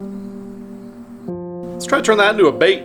Let's try to turn that into a bait.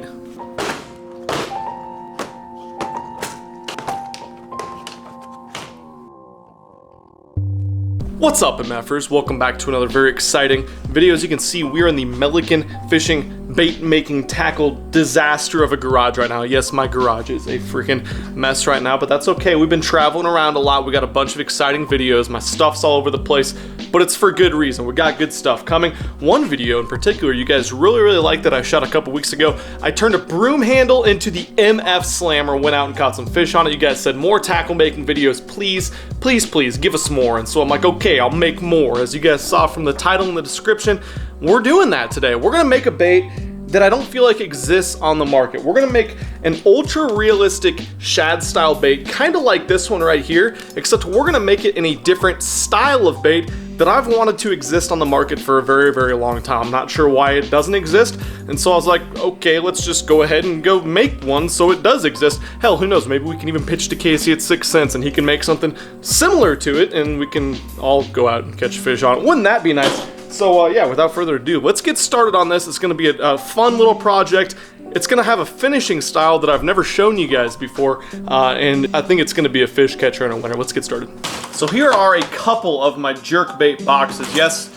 What's up, MFers? Welcome back to another very exciting video. As you can see, we are in the Milliken fishing bait making tackle disaster of a garage right now. Yes, my garage is a freaking mess right now, but that's okay. We've been traveling around a lot. We got a bunch of exciting videos. My stuff's all over the place, but it's for good reason. We got good stuff coming. One video in particular you guys really liked that I shot a couple weeks ago. I turned a broom handle into the MF Slammer, went out and caught some fish on it. You guys said more tackle making videos, please give us more. And so I'm like, okay, I'll make more. As you guys saw from the title and the description, we're doing that today. We're gonna make a bait that I don't feel like exists on the market. We're gonna make an ultra realistic shad style bait, kind of like this one right here, except we're gonna make it in a different style of bait that I've wanted to exist on the market for a very long time. I'm not sure why it doesn't exist, and so I was like, okay, let's just go ahead and go make one so it does exist. Hell, who knows, maybe we can even pitch to Casey at 6 cents and he can make something similar to it and we can all go out and catch fish on it. Wouldn't that be nice? So yeah, without further ado, let's get started on this. It's gonna be a fun little project. It's gonna have a finishing style that I've never shown you guys before, and I think it's gonna be a fish catcher and a winner. Let's get started. So here are a couple of my jerkbait boxes. Yes,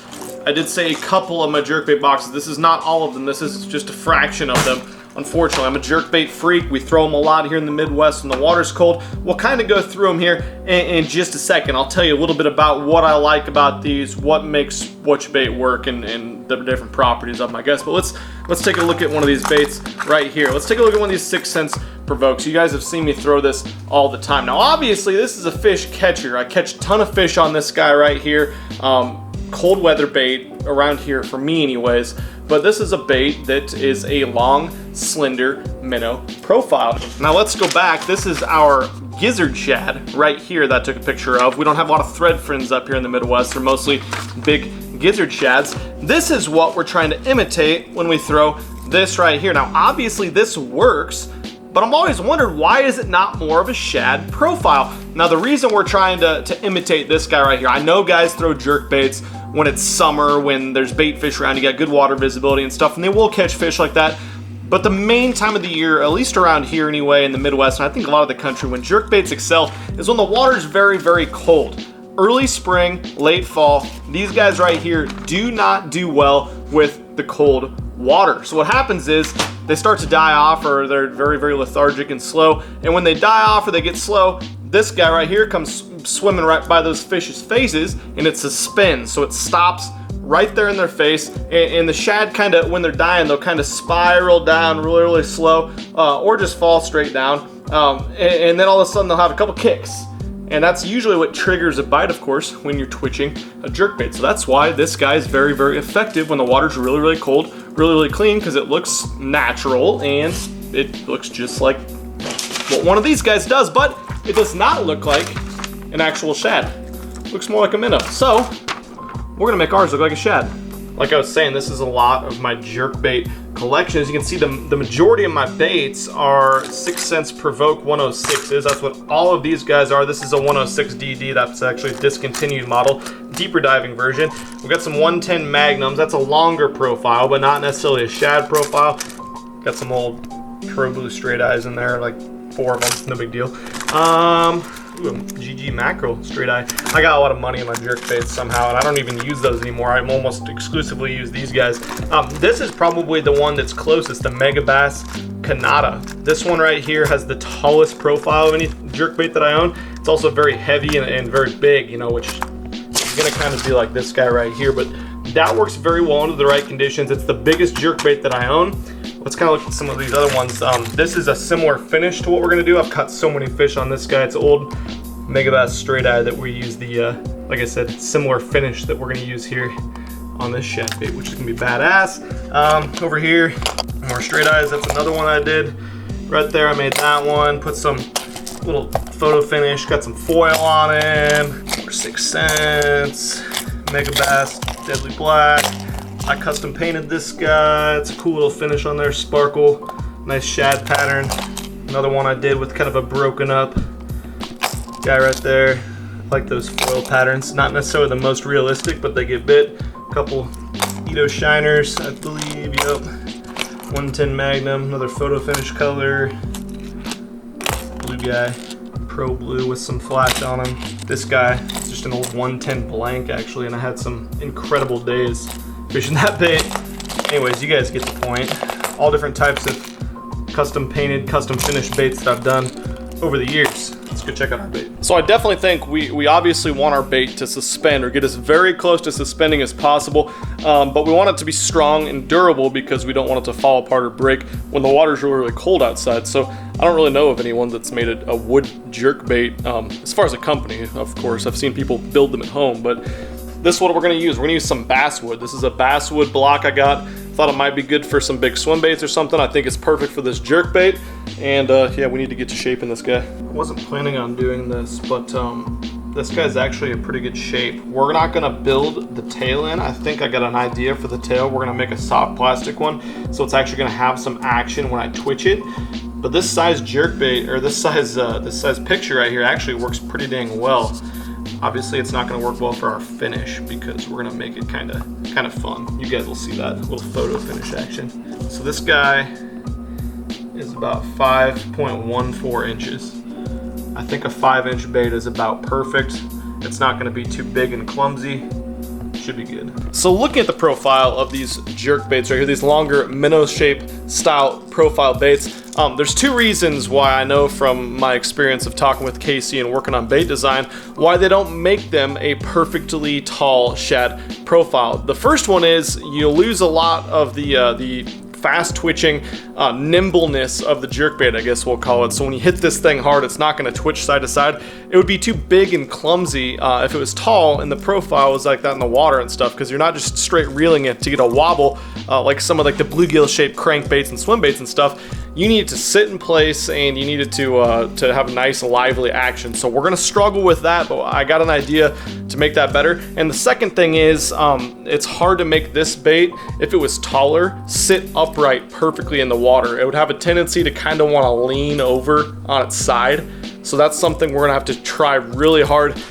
I did say a couple of my jerkbait boxes. This is not all of them. This is just a fraction of them. Unfortunately, I'm a jerkbait freak. We throw them a lot here in the Midwest when the water's cold. We'll kind of go through them here in just a second. I'll tell you a little bit about what I like about these, what makes which bait work, and the different properties of them, I guess. But let's take a look at one of these baits right here. Let's take a look at one of these 6 cents provokes. You guys have seen me throw this all the time. Now, obviously, this is a fish catcher. I catch a ton of fish on this guy right here. Cold weather bait around here for me anyways, but this is a bait that is a long, slender minnow profile. Now let's go back. This is our gizzard shad right here that I took a picture of. We don't have a lot of thread fins up here in the Midwest. They're mostly big gizzard shads. This is what we're trying to imitate when we throw this right here. Now obviously this works, but I'm always wondered, why is it not more of a shad profile? Now the reason we're trying to imitate this guy right here, I know guys throw jerk baits when it's summer, when there's bait fish around, you got good water visibility and stuff, and they will catch fish like that. But the main time of the year, at least around here anyway, in the Midwest, and I think a lot of the country, when jerk baits excel is when the water's very cold. Early spring, late fall, these guys right here do not do well with the cold water. So what happens is they start to die off, or they're very lethargic and slow. And when they die off or they get slow, this guy right here comes swimming right by those fish's faces, and it's a spin. So it stops right there in their face, and the shad kind of, when they're dying, they'll kind of spiral down really slow, or just fall straight down. And then all of a sudden they'll have a couple kicks. And that's usually what triggers a bite, of course, when you're twitching a jerkbait. So that's why this guy is very effective when the water's really cold, really clean, because it looks natural and it looks just like what one of these guys does, but it does not look like an actual shad. It looks more like a minnow. So we're gonna make ours look like a shad. Like I was saying, this is a lot of my jerkbait collection. As you can see, the majority of my baits are 6 cents provoke 106s. That's what all of these guys are. This is a 106 DD. That's actually a discontinued model, deeper diving version. We've got some 110 Magnums. That's a longer profile, but not necessarily a shad profile. Got some old Pro Blue straight eyes in there, like 4 of them, no big deal. Ooh, GG mackerel straight eye. I got a lot of money in my jerkbaits somehow, and I don't even use those anymore. I almost exclusively use these guys. This is probably the one that's closest to Megabass Canada. This one right here has the tallest profile of any jerkbait that I own. It's also very heavy and very big, you know, which is gonna kind of be like this guy right here, but that works very well under the right conditions. It's the biggest jerkbait that I own. Let's kind of look at some of these other ones. This is a similar finish to what we're gonna do. I've caught so many fish on this guy. It's old Megabass straight eye that we use the, like I said, similar finish that we're gonna use here on this shad bait, which is gonna be badass. Over here, more straight eyes. That's another one I did right there. I made that one, put some little photo finish, got some foil on him. More 6 cents, Megabass, Deadly Black. I custom painted this guy. It's a cool little finish on there, sparkle, nice shad pattern. Another one I did with kind of a broken up guy right there. I like those foil patterns. Not necessarily the most realistic, but they get bit. A couple Torpedo Shiners, I believe, yep. 110 Magnum, another photo finish color. Blue guy, Pro Blue with some flash on him. This guy is just an old 110 blank actually, and I had some incredible days fishing that bait. Anyways, you guys get the point. All different types of custom painted, custom finished baits that I've done over the years. Let's go check out our bait. So I definitely think we obviously want our bait to suspend or get as very close to suspending as possible, but we want it to be strong and durable because we don't want it to fall apart or break when the water's really, really cold outside. So I don't really know of anyone that's made a wood jerkbait. As far as a company, of course, I've seen people build them at home, but this is what we're gonna use. We're gonna use some basswood. This is a basswood block I got. Thought it might be good for some big swim baits or something. I think it's perfect for this jerkbait. And yeah, we need to get to shaping this guy. I wasn't planning on doing this, but this guy's actually a pretty good shape. We're not gonna build the tail in. I think I got an idea for the tail. We're gonna make a soft plastic one, so it's actually gonna have some action when I twitch it. But this size jerkbait, or this size picture right here actually works pretty dang well. Obviously it's not going to work well for our finish because we're going to make it kind of fun. You guys will see that little photo finish action. So this guy is about 5.14 inches. I think a 5-inch bait is about perfect. It's not going to be too big and clumsy. Should be good. So looking at the profile of these jerk baits right here, these longer minnow shape style profile baits, there's two reasons why I know from my experience of talking with Casey and working on bait design why they don't make them a perfectly tall shad profile. The first one is you lose a lot of the fast twitching nimbleness of the jerkbait, I guess we'll call it. So when you hit this thing hard, it's not going to twitch side to side. It would be too big and clumsy if it was tall and the profile was like that in the water and stuff, because you're not just straight reeling it to get a wobble like some of like the bluegill shaped crankbaits and swim baits and stuff. You need it to sit in place and you need it to have a nice lively action. So we're gonna struggle with that, but I got an idea to make that better. And the second thing is it's hard to make this bait, if it was taller, sit upright perfectly in the water. It would have a tendency to kind of want to lean over on its side. So that's something we're gonna have to try really hard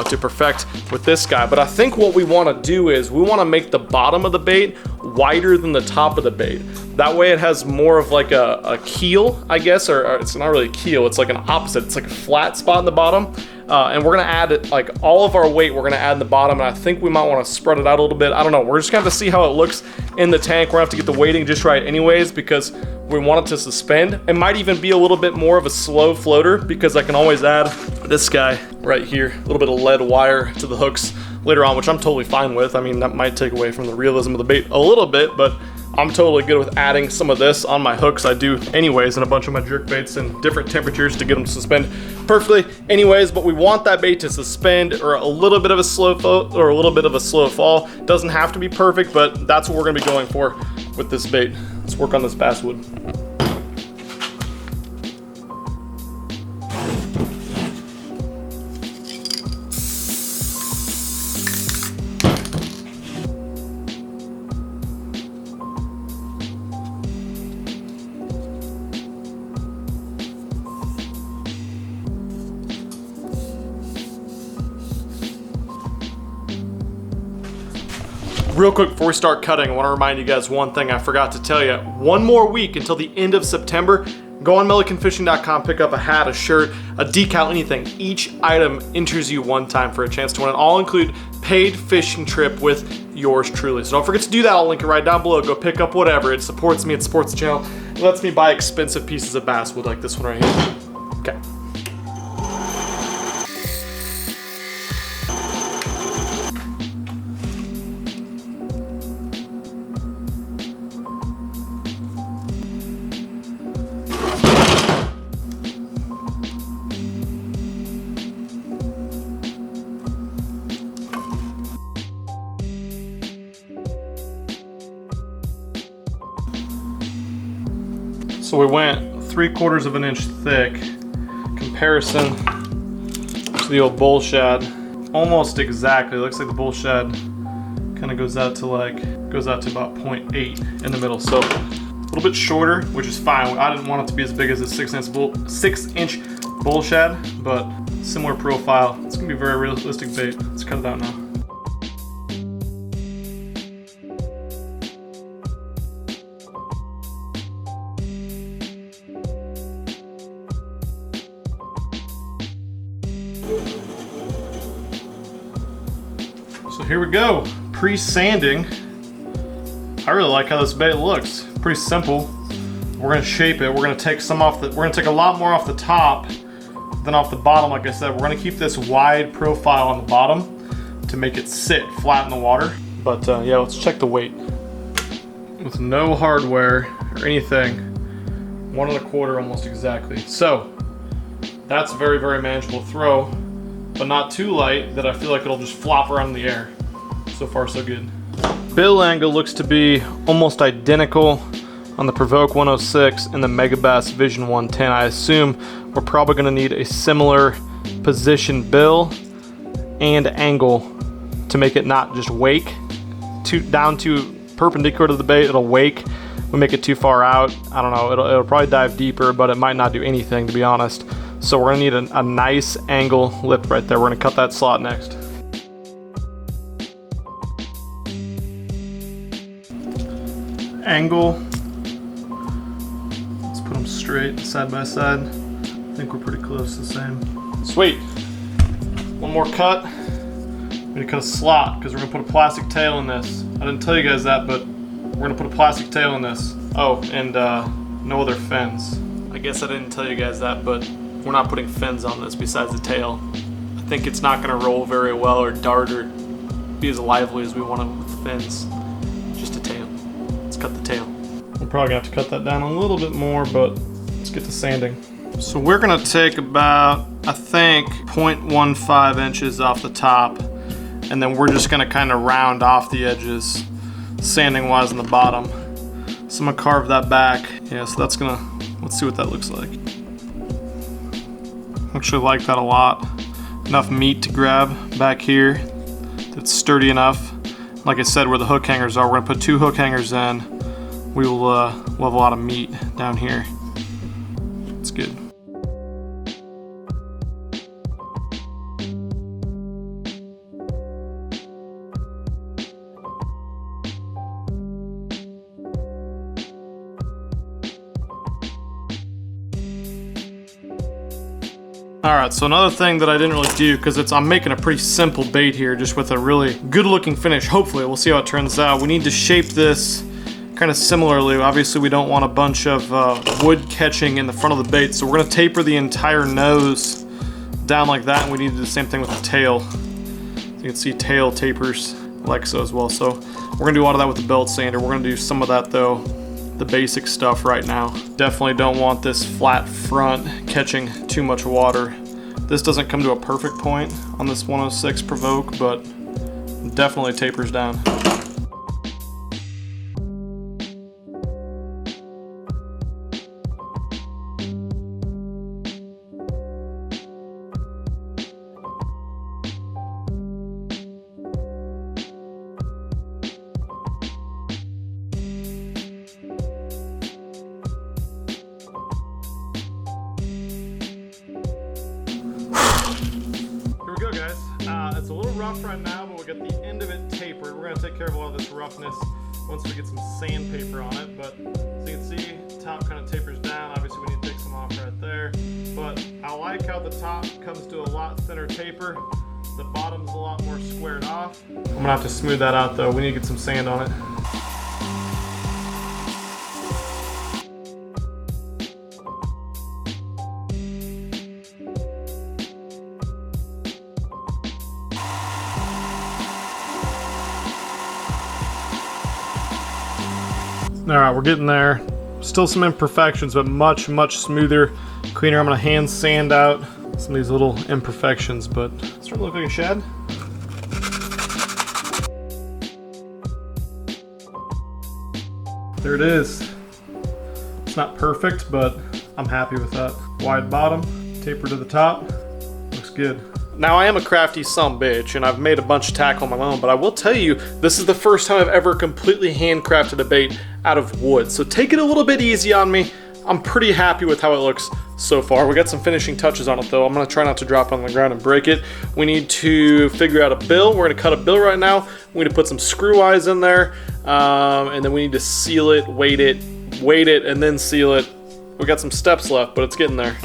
to perfect with this guy. But I think what we want to do is we want to make the bottom of the bait wider than the top of the bait. That way it has more of like a keel, I guess, or it's not really a keel, it's like an opposite. It's like a flat spot in the bottom. And we're gonna add like all of our weight we're gonna add in the bottom, and I think we might want to spread it out a little bit. I don't know, we're just gonna have to see how it looks in the tank. We're gonna have to get the weighting just right anyways because we want it to suspend. It might even be a little bit more of a slow floater because I can always add this guy right here, a little bit of lead wire to the hooks later on, which I'm totally fine with. I mean, that might take away from the realism of the bait a little bit, but I'm totally good with adding some of this on my hooks. I do anyways in a bunch of my jerk baits in different temperatures to get them to suspend perfectly anyways. But we want that bait to suspend or a little bit of a slow float or a little bit of a slow fall. Doesn't have to be perfect, but that's what we're gonna be going for with this bait. Let's work on this basswood. Real quick before we start cutting, I want to remind you guys one thing I forgot to tell you. One more week until the end of September. Go on millikenfishing.com, pick up a hat, a shirt, a decal, anything. Each item enters you one time for a chance to win. An all-include paid fishing trip with yours truly. So don't forget to do that. I'll link it right down below. Go pick up whatever. It supports me. It supports the channel. It lets me buy expensive pieces of basswood like this one right here. Okay. So we went 3/4 of an inch thick. Comparison to the old bull shad, almost exactly. It looks like the bull shad kind of goes out to about 0.8 in the middle. So a little bit shorter, which is fine. I didn't want it to be as big as a 6-inch bull shad, but similar profile. It's gonna be a very realistic bait. Let's cut it out now. here we go. Pre-sanding. I really like how this bait looks. Pretty simple. We're gonna shape it. We're gonna take some off the, we're gonna take a lot more off the top than off the bottom. Like I said, we're gonna keep this wide profile on the bottom to make it sit flat in the water. But yeah, let's check the weight. With no hardware or anything, 1 1/4 almost exactly. So that's very, very manageable throw, but not too light that I feel like it'll just flop around in the air. So far, so good. Bill angle looks to be almost identical on the Provoke 106 and the Megabass Vision 110. I assume we're probably gonna need a similar position bill and angle to make it not just wake down to perpendicular to the bait. It'll wake. We make it too far out, I don't know, it'll probably dive deeper, but it might not do anything, to be honest. So we're gonna need a nice angle lip right there. We're gonna cut that slot next. Angle. Let's put them straight side by side. I think we're pretty close to the same. Sweet. One more cut. We're gonna cut a slot because we're gonna put a plastic tail in this. I didn't tell you guys that, but we're gonna put a plastic tail in this. Oh, and no other fins. I guess I didn't tell you guys that, but we're not putting fins on this besides the tail. I think it's not gonna roll very well or dart or be as lively as we want it with fins. Just a tail. Let's cut the tail. We're probably gonna have to cut that down a little bit more, but let's get to sanding. So we're gonna take about, I think, 0.15 inches off the top, and then we're just gonna kind of round off the edges, sanding wise on the bottom. So I'm gonna carve that back. Yeah, so that's gonna, let's see what that looks like. Actually like that a lot. Enough meat to grab back here that's sturdy enough. Like I said, where the hook hangers are, we're gonna put 2 hook hangers in. We'll have a lot of meat down here. It's good. Alright, so another thing that I didn't really do, because I'm making a pretty simple bait here, just with a really good looking finish, hopefully. We'll see how it turns out. We need to shape this kind of similarly. Obviously we don't want a bunch of wood catching in the front of the bait, so we're going to taper the entire nose down like that, and we need to do the same thing with the tail. You can see tail tapers like so as well. So we're going to do a lot of that with the belt sander. We're going to do some of that though, the basic stuff right now. Definitely don't want this flat front catching too much water. This doesn't come to a perfect point on this 106 Provoke, but definitely tapers down. It's a little rough right now, but we'll get the end of it tapered. We're going to take care of a lot of this roughness once we get some sandpaper on it. But so you can see, the top kind of tapers down. Obviously, we need to take some off right there. But I like how the top comes to a lot thinner taper. The bottom's a lot more squared off. I'm going to have to smooth that out, though. We need to get some sand on it. All right, we're getting there. Still some imperfections, but much, much smoother, cleaner. I'm gonna hand sand out some of these little imperfections, but it's starting to look like a shad. There it is. It's not perfect, but I'm happy with that. Wide bottom, taper to the top, looks good. Now I am a crafty sumbitch, and I've made a bunch of tackle on my own, but I will tell you, this is the first time I've ever completely handcrafted a bait out of wood. So take it a little bit easy on me. I'm pretty happy with how it looks so far. We got some finishing touches on it though. I'm gonna try not to drop it on the ground and break it. We need to figure out a bill. We're gonna cut a bill right now. We need to put some screw eyes in there, and then we need to seal it, weight it, and then seal it. We got some steps left, but it's getting there.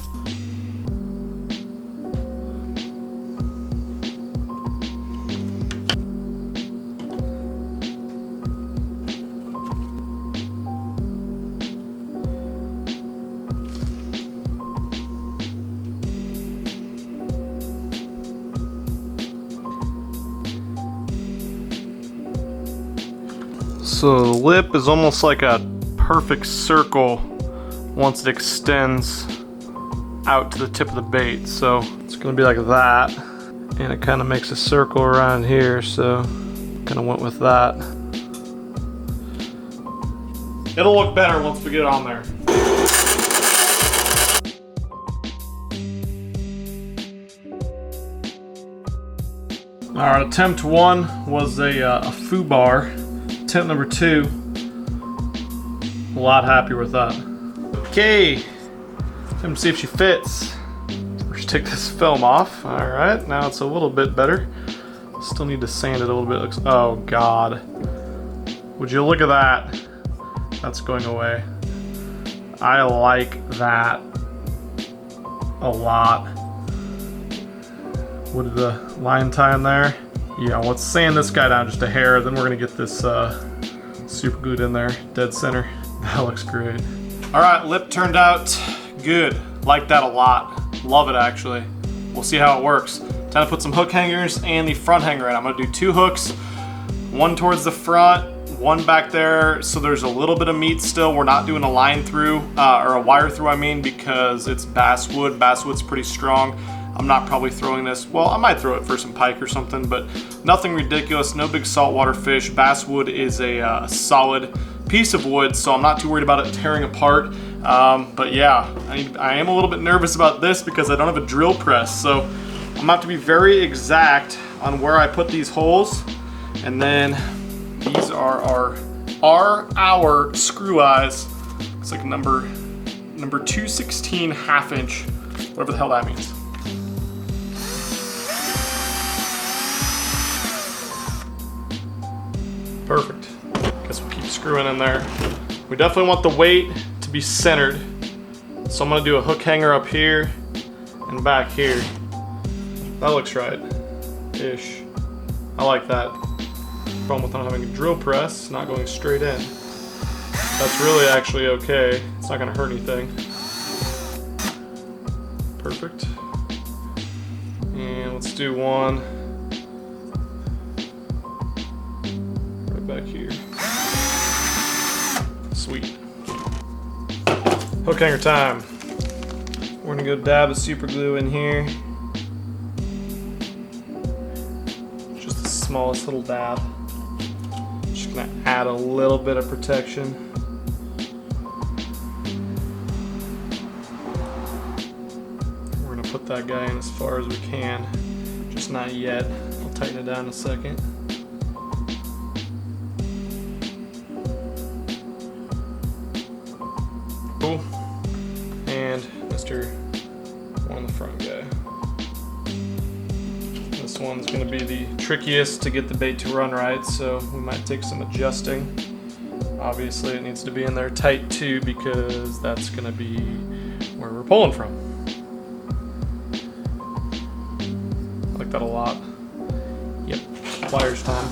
So the lip is almost like a perfect circle once it extends out to the tip of the bait. So it's gonna be like that. And it kind of makes a circle around here, so kind of went with that. It'll look better once we get it on there. Alright, attempt 1 was a foo bar. Attempt number 2, a lot happier with that. Okay, time to see if she fits. First take this film off. Alright, now it's a little bit better. Still need to sand it a little bit. Oh god. Would you look at that? That's going away. I like that a lot. With the line tie in there. Yeah, let's sand this guy down just a hair, then we're gonna get this super glued in there, dead center. That looks great. All right, lip turned out good. Like that a lot. Love it actually. We'll see how it works. Time to put some hook hangers and the front hanger in. I'm gonna do 2 hooks, one towards the front, one back there, so there's a little bit of meat still. We're not doing a line through, or a wire through I mean, because it's basswood. Basswood's pretty strong. I'm not probably throwing this. Well, I might throw it for some pike or something, but nothing ridiculous, no big saltwater fish. Basswood is a solid piece of wood, so I'm not too worried about it tearing apart. But yeah, I am a little bit nervous about this because I don't have a drill press, so I'm gonna have to be very exact on where I put these holes. And then these are our screw eyes. It's like number 216 ½ inch, whatever the hell that means. Perfect. Guess we'll keep screwing in there. We definitely want the weight to be centered. So I'm gonna do a hook hanger up here and back here. That looks right-ish. I like that. Problem with not having a drill press, not going straight in. That's really actually okay. It's not gonna hurt anything. Perfect. And let's do one back here. Sweet. Hook hanger time. We're gonna go dab the super glue in here. Just the smallest little dab. Just gonna add a little bit of protection. We're gonna put that guy in as far as we can. Just not yet. I'll tighten it down in a second. And Mr. one on the front guy. This one's going to be the trickiest to get the bait to run right, so we might take some adjusting. Obviously it needs to be in there tight too, because that's going to be where we're pulling from. I like that a lot. Yep, pliers time.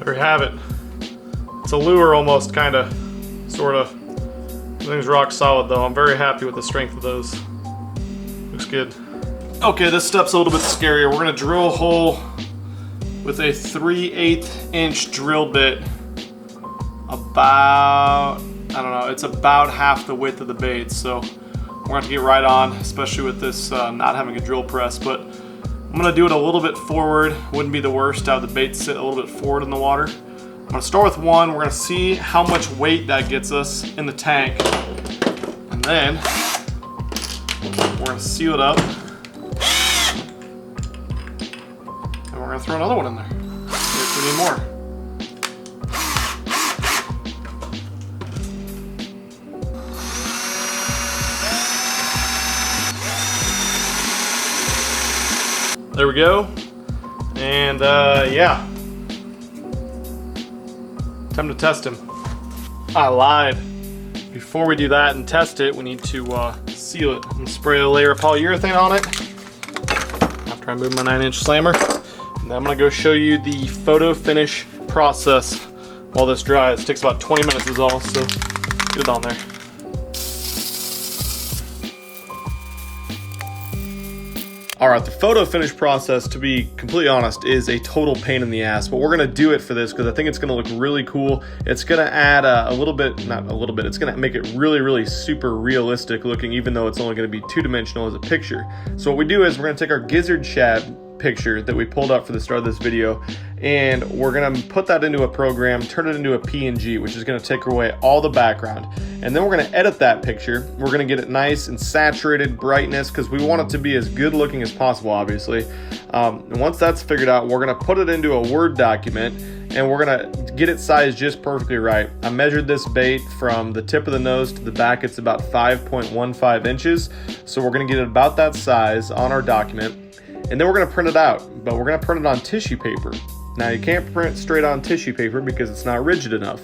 There you have it. It's a lure almost, kinda, sorta. Everything's rock solid though. I'm very happy with the strength of those. Looks good. Okay, this step's a little bit scarier. We're gonna drill a hole with a 3/8 inch drill bit. About, I don't know, it's about half the width of the bait. So we're gonna have to get right on, especially with this not having a drill press, but I'm gonna do it a little bit forward. Wouldn't be the worst to have the bait sit a little bit forward in the water. I'm gonna start with one. We're gonna see how much weight that gets us in the tank. And then we're gonna seal it up. And we're gonna throw another one in there. See if we need more. There we go, and yeah, time to test him. I lied. Before we do that and test it, we need to seal it and spray a layer of polyurethane on it after I move my 9-inch slammer. And then I'm gonna go show you the photo finish process while this dries. It takes about 20 minutes is all, so get it on there. Alright, the photo finish process, to be completely honest, is a total pain in the ass, but we're going to do it for this because I think it's going to look really cool. It's going to add a little bit, not a little bit, it's going to make it really super realistic looking, even though it's only going to be two-dimensional as a picture. So what we do is we're going to take our gizzard shad picture that we pulled up for the start of this video, and we're going to put that into a program, turn it into a PNG, which is going to take away all the background, and then we're going to edit that picture. We're going to get it nice and saturated brightness because we want it to be as good looking as possible, obviously. And once that's figured out, we're going to put it into a Word document, and we're going to get it sized just perfectly right. I measured this bait from the tip of the nose to the back. It's about 5.15 inches, so we're going to get it about that size on our document. And then we're going to print it out, but we're going to print it on tissue paper. Now you can't print straight on tissue paper because it's not rigid enough.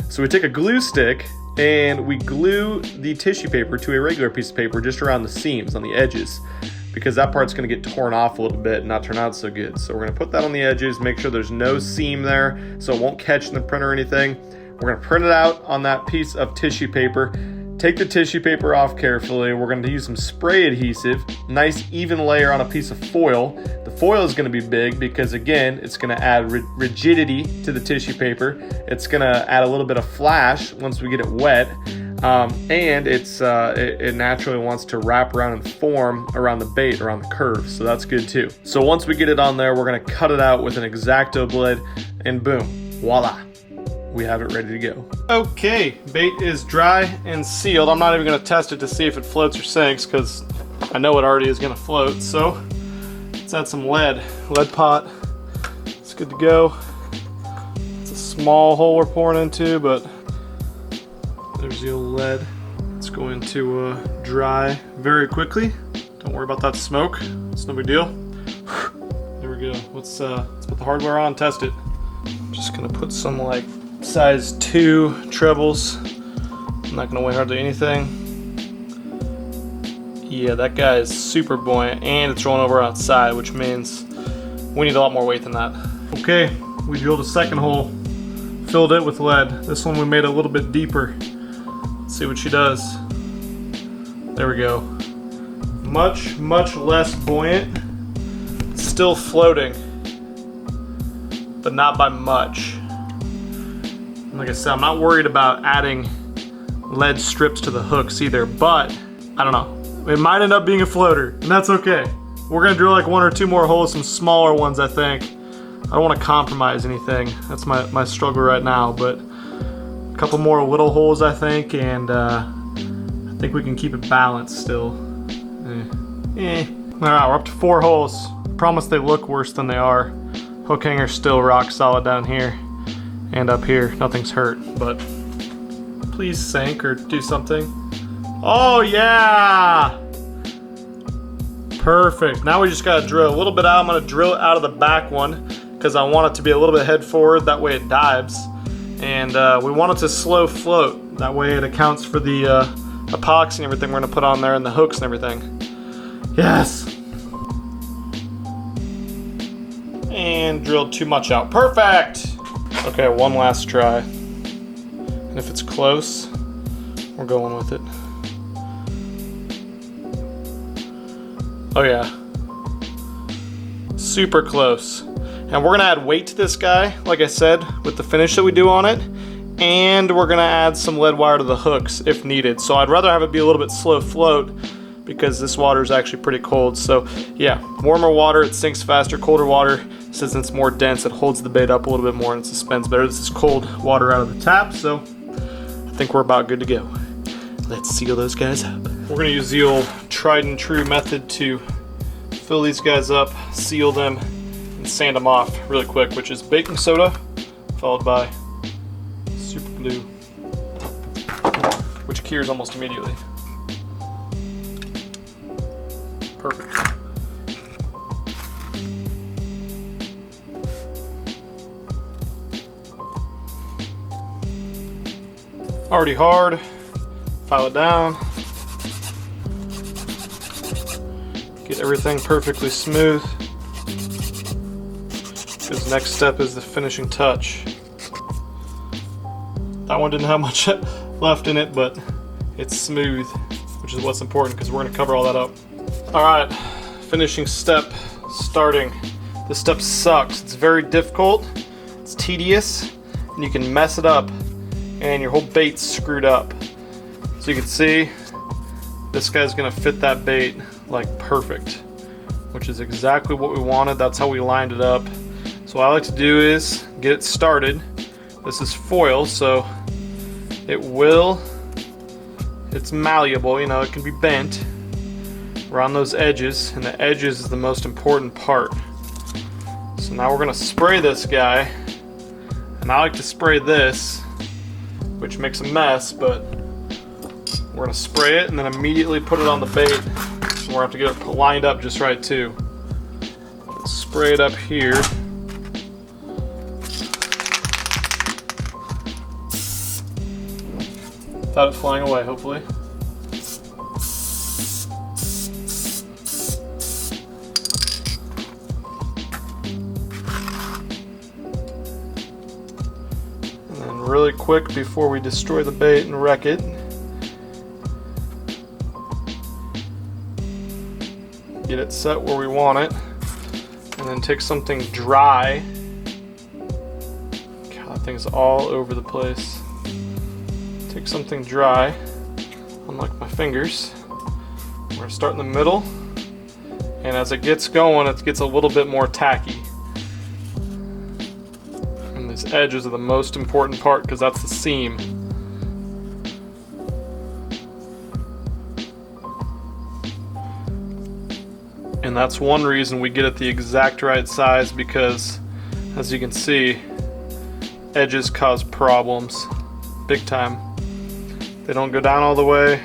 So we take a glue stick and we glue the tissue paper to a regular piece of paper just around the seams on the edges, because that part's going to get torn off a little bit and not turn out so good. So we're going to put that on the edges, make sure there's no seam there so it won't catch in the print or anything. We're going to print it out on that piece of tissue paper. Take the tissue paper off carefully. We're going to use some spray adhesive, nice even layer on a piece of foil. The foil is going to be big because, again, it's going to add rigidity to the tissue paper. It's going to add a little bit of flash once we get it wet, and it naturally wants to wrap around and form around the bait, around the curve, so that's good too. So once we get it on there, we're going to cut it out with an X-Acto blade, and boom, voila. We have it ready to go. Okay, bait is dry and sealed. I'm not even gonna test it to see if it floats or sinks because I know it already is gonna float. So let's add some lead pot. It's good to go. It's a small hole we're pouring into, but there's the old lead. It's going to dry very quickly. Don't worry about that smoke. It's no big deal. There we go. Let's put the hardware on, test it. I'm just gonna put some like size 2 trebles. I'm not gonna weigh hardly anything. Yeah, that guy is super buoyant and it's rolling over outside, which means we need a lot more weight than that. Okay, we drilled a second hole, filled it with lead. This one we made a little bit deeper. Let's see what she does. There we go. Much less buoyant. Still floating, but not by much. Like I said, I'm not worried about adding lead strips to the hooks either, but I don't know. It might end up being a floater, and that's okay. We're gonna drill like 1 or 2 more holes, some smaller ones, I think. I don't want to compromise anything. That's my struggle right now, but a couple more little holes, I think, and I think we can keep it balanced still. All right, we're up to 4 holes. Promise they look worse than they are. Hook hanger's still rock solid down here. And up here, nothing's hurt, but please sink or do something. Oh yeah! Perfect. Now we just gotta drill a little bit out. I'm gonna drill it out of the back one because I want it to be a little bit head forward. That way it dives. And we want it to slow float. That way it accounts for the epoxy and everything we're gonna put on there and the hooks and everything. Yes! And drilled too much out. Perfect! Okay, one last try. And if it's close, we're going with it. Oh yeah. Super close. And we're gonna add weight to this guy, like I said, with the finish that we do on it. And we're gonna add some lead wire to the hooks if needed. So I'd rather have it be a little bit slow float because this water is actually pretty cold. So yeah, warmer water, it sinks faster. Colder water, since it's more dense, it holds the bait up a little bit more and it suspends better. This is cold water out of the tap, so I think we're about good to go. Let's seal those guys up. We're gonna use the old tried and true method to fill these guys up, seal them, and sand them off really quick, which is baking soda, followed by super glue, which cures almost immediately. Perfect. Already hard, file it down, get everything perfectly smooth, because next step is the finishing touch. That one didn't have much left in it, but it's smooth, which is what's important because we're gonna cover all that up. All right, finishing step, starting. This step sucks. It's very difficult, it's tedious, and you can mess it up and your whole bait's screwed up. So you can see, this guy's gonna fit that bait like perfect, which is exactly what we wanted. That's how we lined it up. So what I like to do is get it started. This is foil, so it's malleable, you know, it can be bent around those edges, and the edges is the most important part. So now we're gonna spray this guy, and I like to spray this, which makes a mess, but we're gonna spray it and then immediately put it on the bait. So we're gonna have to get it lined up just right too. Spray it up here. Without it flying away, hopefully. And then really quick before we destroy the bait and wreck it, get it set where we want it, and then take something dry. God, that thing's all over the place. Take something dry, unlike my fingers. We're gonna start in the middle, and as it gets going, it gets a little bit more tacky. And these edges are the most important part because that's the seam. And that's one reason we get it the exact right size, because as you can see, edges cause problems big time. They don't go down all the way,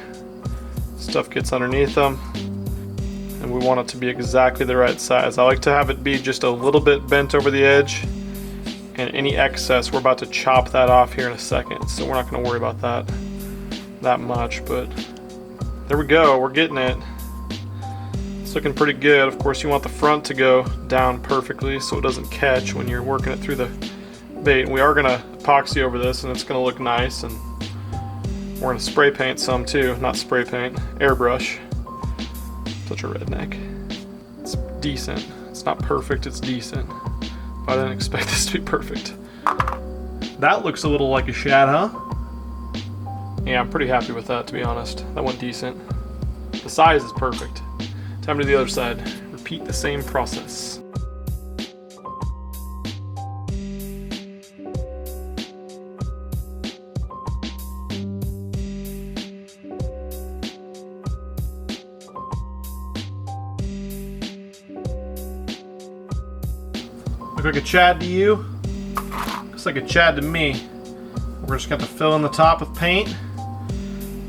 stuff gets underneath them, and we want it to be exactly the right size. I like to have it be just a little bit bent over the edge, and any excess, we're about to chop that off here in a second, so we're not going to worry about that much, but there we go, we're getting it. It's looking pretty good. Of course, you want the front to go down perfectly so it doesn't catch when you're working it through the bait. And we are going to epoxy over this, and it's going to look nice, and we're going to spray paint some too. Not spray paint, airbrush. Such a redneck. It's decent. It's not perfect, it's decent. But I didn't expect this to be perfect. That looks a little like a shad, huh? Yeah, I'm pretty happy with that, to be honest. That went decent. The size is perfect. Time to the other side. Repeat the same process. Look like a Chad to you? Looks like a Chad to me. We're just going to fill in the top with paint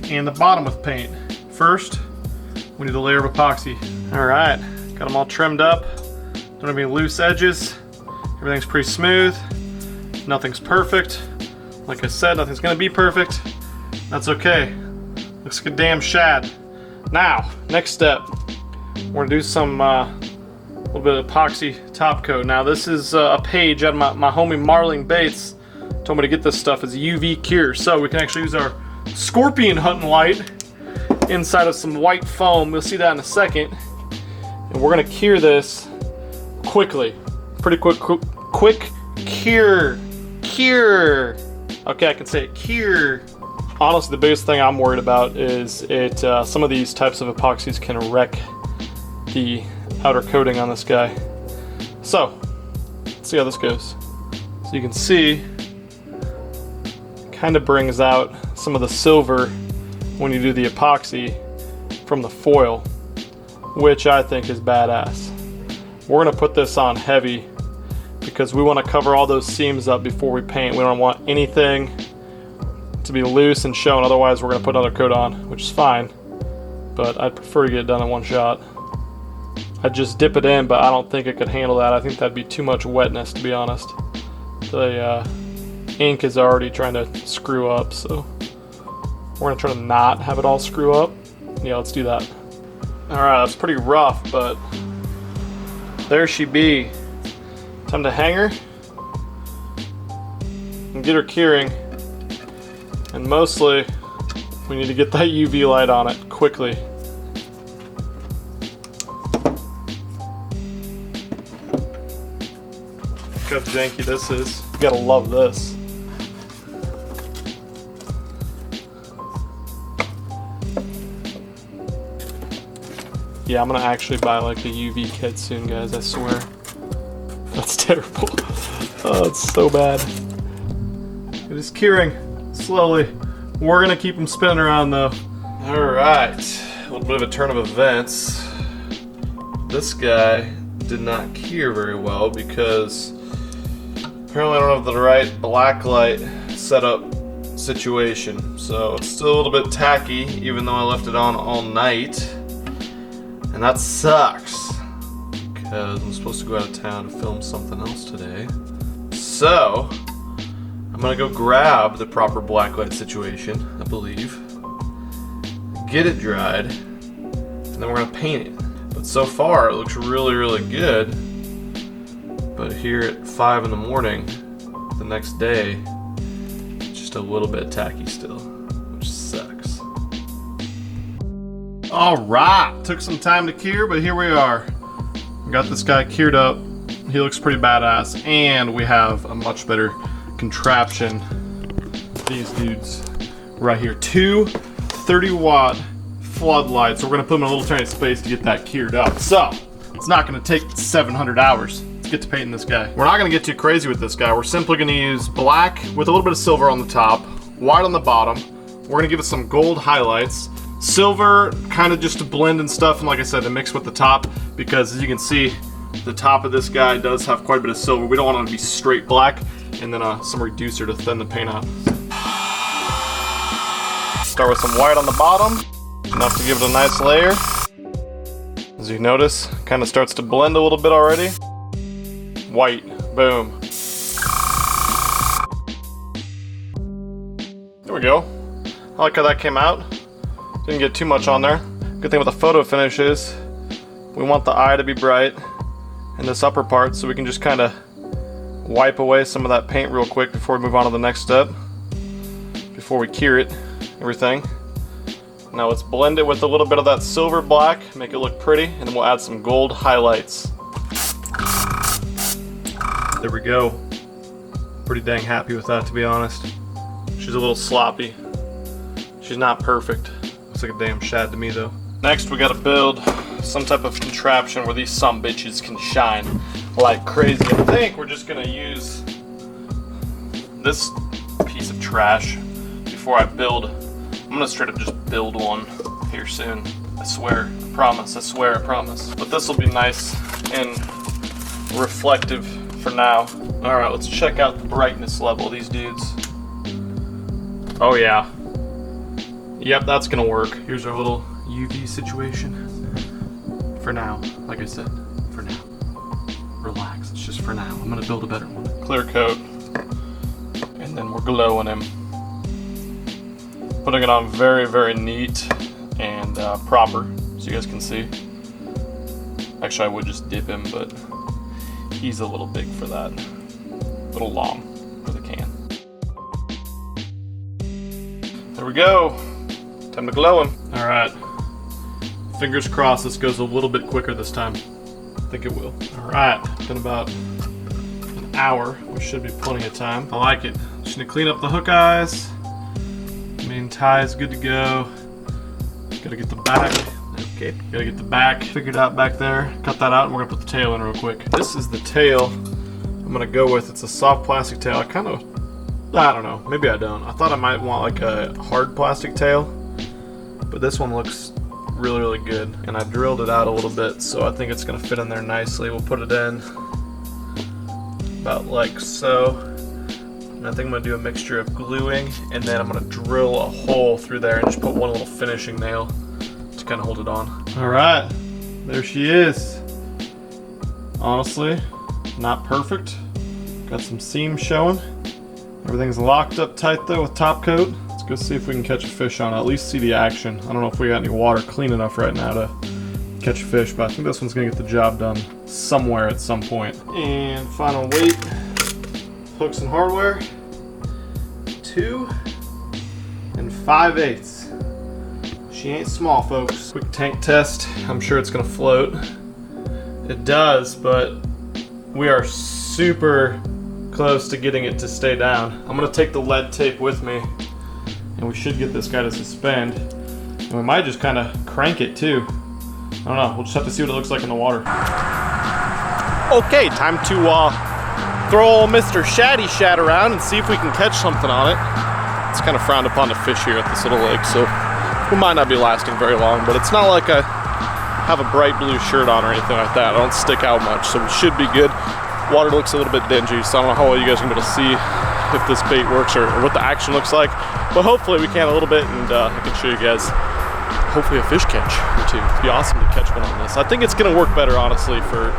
and the bottom with paint. First, we need a layer of epoxy. Alright, got them all trimmed up. Don't have any loose edges. Everything's pretty smooth. Nothing's perfect. Like I said, nothing's going to be perfect. That's okay. Looks like a damn shad. Now, next step. We're going to do some little bit of epoxy top coat. Now this is a page out of my homie Marling Baits. Told me to get this stuff as UV cure. So we can actually use our scorpion hunting light inside of some white foam. We'll see that in a second. And we're gonna cure this quickly. Pretty quick cure. Okay, I can say it, cure. Honestly, the biggest thing I'm worried about is some of these types of epoxies can wreck the outer coating on this guy. So, let's see how this goes. So you can see, kind of brings out some of the silver when you do the epoxy from the foil, which I think is badass. We're gonna put this on heavy because we want to cover all those seams up before we paint. We don't want anything to be loose and shown, otherwise we're gonna put another coat on, which is fine, but I'd prefer to get it done in one shot. I'd just dip it in, but I don't think it could handle that. I think that'd be too much wetness, to be honest. The ink is already trying to screw up, so we're gonna try to not have it all screw up. Yeah, let's do that. Alright, that's pretty rough, but there she be. Time to hang her and get her curing. And mostly, we need to get that UV light on it quickly. Look how janky this is. You gotta love this. Yeah, I'm gonna actually buy like a UV kit soon, guys, I swear. That's terrible. Oh, it's so bad. It is curing slowly. We're gonna keep them spinning around though. All right, a little bit of a turn of events. This guy did not cure very well because apparently I don't have the right black light setup situation. So it's still a little bit tacky even though I left it on all night. And that sucks because I'm supposed to go out of town to film something else today. So I'm gonna go grab the proper blacklight situation, I believe, get it dried, and then we're gonna paint it. But so far it looks really, really good. But here at 5 in the morning, the next day, it's just a little bit tacky still, which sucks. All right, took some time to cure, but here we are. We got this guy cured up. He looks pretty badass, and we have a much better contraption. These dudes right here, two 30-watt floodlights. So we're gonna put them in a little tiny space to get that cured up. So it's not gonna take 700 hours. Let's get to painting this guy. We're not gonna get too crazy with this guy. We're simply gonna use black with a little bit of silver on the top, white on the bottom. We're gonna give it some gold highlights. Silver kind of just to blend and stuff, and like I said, to mix with the top, because as you can see, the top of this guy does have quite a bit of silver. We don't want it to be straight black, and then some reducer to thin the paint out. Start with some white on the bottom, enough to give it a nice layer. As you notice, kind of starts to blend a little bit already. White, boom. There we go. I like how that came out. Didn't get too much on there. Good thing with the photo finish is we want the eye to be bright in this upper part, so we can just kind of wipe away some of that paint real quick before we move on to the next step, before we cure it, everything. Now let's blend it with a little bit of that silver black, make it look pretty, and then we'll add some gold highlights. There we go. Pretty dang happy with that, to be honest. She's a little sloppy. She's not perfect. Looks like a damn shad to me though. Next we gotta build some type of contraption where these sumbitches can shine like crazy. I think we're just gonna use this piece of trash before I build. I'm gonna straight up just build one here soon. I swear, I promise, I swear, I promise. But this will be nice and reflective for now. All right, let's check out the brightness level of these dudes. Oh yeah. Yep, that's gonna work. Here's our little UV situation. For now, like I said, for now. Relax, it's just for now. I'm gonna build a better one. Clear coat, and then we're glowing him. Putting it on very, very neat and proper, so you guys can see. Actually, I would just dip him, but he's a little big for that. A little long for the can. There we go. Time to glow him. All right. Fingers crossed this goes a little bit quicker this time. I think it will. All right. Been about an hour, which should be plenty of time. I like it. Just gonna clean up the hook eyes. Main tie is good to go. Gotta get the back. Okay. Gotta get the back figured out back there. Cut that out, and we're gonna put the tail in real quick. This is the tail I'm gonna go with. It's a soft plastic tail. I don't know. Maybe I don't. I thought I might want like a hard plastic tail, but this one looks really, really good. And I drilled it out a little bit, so I think it's gonna fit in there nicely. We'll put it in about like so. And I think I'm gonna do a mixture of gluing, and then I'm gonna drill a hole through there and just put one little finishing nail to kind of hold it on. All right, there she is. Honestly, not perfect. Got some seams showing. Everything's locked up tight though with top coat. Let's go see if we can catch a fish on it. At least see the action. I don't know if we got any water clean enough right now to catch a fish, but I think this one's gonna get the job done somewhere at some point. And final weight, hooks and hardware, 2. 5/8. She ain't small, folks. Quick tank test. I'm sure it's gonna float. It does, but we are super close to getting it to stay down. I'm gonna take the lead tape with me, and we should get this guy to suspend. And we might just kind of crank it too. I don't know, we'll just have to see what it looks like in the water. Okay, time to throw old Mr. Shaddy Shad around and see if we can catch something on it. It's kind of frowned upon to fish here at this little lake, so we might not be lasting very long, but it's not like I have a bright blue shirt on or anything like that. I don't stick out much, so we should be good. Water looks a little bit dingy, so I don't know how well you guys are gonna be able to see if this bait works or what the action looks like, but hopefully we can a little bit, and I can show you guys hopefully a fish catch or two. It'd be awesome to catch one on this. I think it's gonna work better, honestly, for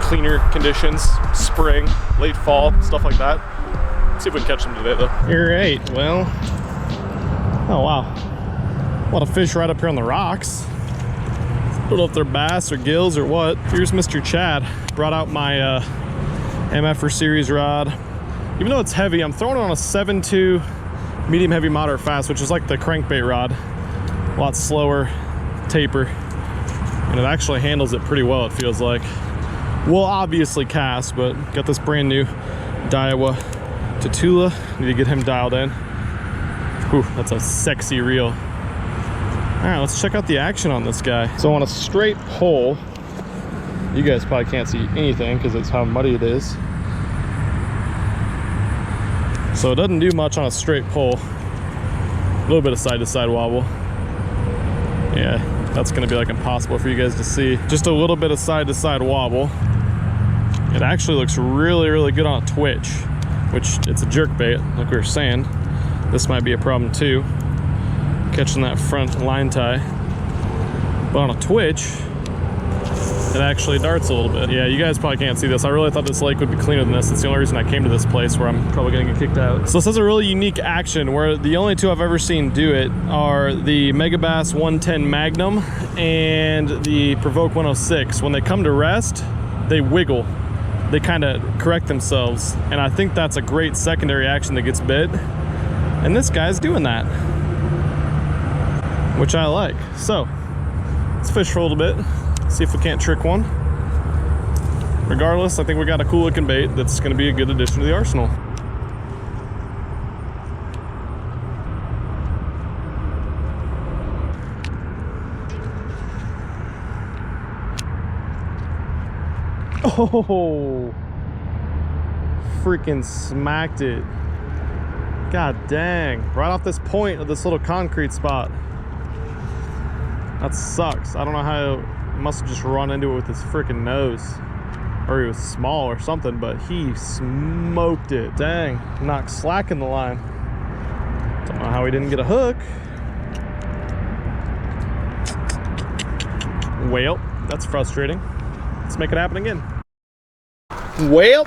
cleaner conditions, spring, late fall, stuff like that. Let's see if we can catch them today, though. All right, well, oh wow, a lot of fish right up here on the rocks. I don't know if they're bass or gills or what. Here's Mr. Chad. Brought out my MFer series rod. Even though it's heavy, I'm throwing it on a 7.2 medium heavy moderate fast, which is like the crankbait rod. A lot slower, taper, and it actually handles it pretty well, it feels like. We'll obviously cast, but got this brand new Daiwa Tatula. Need to get him dialed in. Whew, that's a sexy reel. All right, let's check out the action on this guy. So on a straight pole, you guys probably can't see anything because it's how muddy it is. So it doesn't do much on a straight pole. A little bit of side-to-side wobble. Yeah, that's gonna be like impossible for you guys to see. Just a little bit of side-to-side wobble. It actually looks really, really good on a twitch, which it's a jerkbait, like we were saying. This might be a problem too, catching that front line tie. But on a twitch, it actually darts a little bit. Yeah, you guys probably can't see this. I really thought this lake would be cleaner than this. It's the only reason I came to this place where I'm probably gonna get kicked out. So this has a really unique action where the only two I've ever seen do it are the Megabass 110 Magnum and the Provoke 106. When they come to rest, they wiggle. They kind of correct themselves. And I think that's a great secondary action that gets bit. And this guy's doing that, which I like. So let's fish for a little bit. See if we can't trick one. Regardless, I think we got a cool looking bait that's gonna be a good addition to the arsenal. Oh, freaking smacked it. God dang, right off this point of this little concrete spot. That sucks. I don't know how. Must have just run into it with his freaking nose, or he was small or something, but he smoked it. Dang, knocked slack in the line. Don't know how he didn't get a hook. Well, that's frustrating. Let's make it happen again. Well,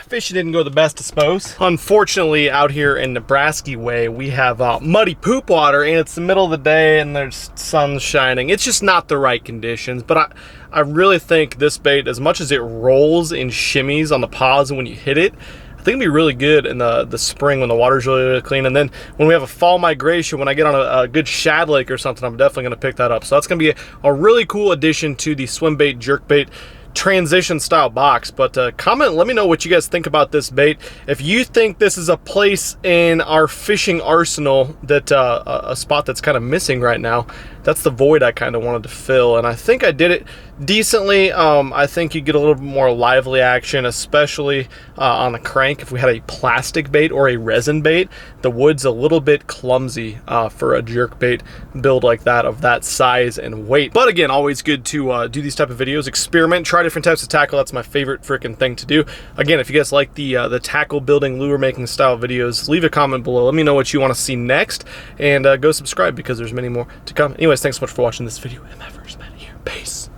fishing didn't go the best, I suppose. Unfortunately, out here in Nebraska way, we have muddy poop water, and it's the middle of the day and there's sun shining. It's just not the right conditions, but I really think this bait, as much as it rolls and shimmies on the paws and when you hit it, I think it'd be really good in the spring when the water's really, really clean. And then when we have a fall migration, when I get on a good shad lake or something, I'm definitely gonna pick that up. So that's gonna be a really cool addition to the swim bait, jerk bait transition style box. But comment, let me know what you guys think about this bait. If you think this is a place in our fishing arsenal that a spot that's kind of missing right now, that's the void I kind of wanted to fill, and I think I did it decently. I think you get a little bit more lively action, especially on the crank. If we had a plastic bait or a resin bait, the wood's a little bit clumsy for a jerk bait build like that, of that size and weight. But again, always good to do these type of videos, experiment, try different types of tackle. That's my favorite freaking thing to do. Again, if you guys like the tackle building, lure making style videos, leave a comment below. Let me know what you want to see next, and go subscribe because there's many more to come. Anyways, thanks so much for watching this video. MFers, man, here. Peace.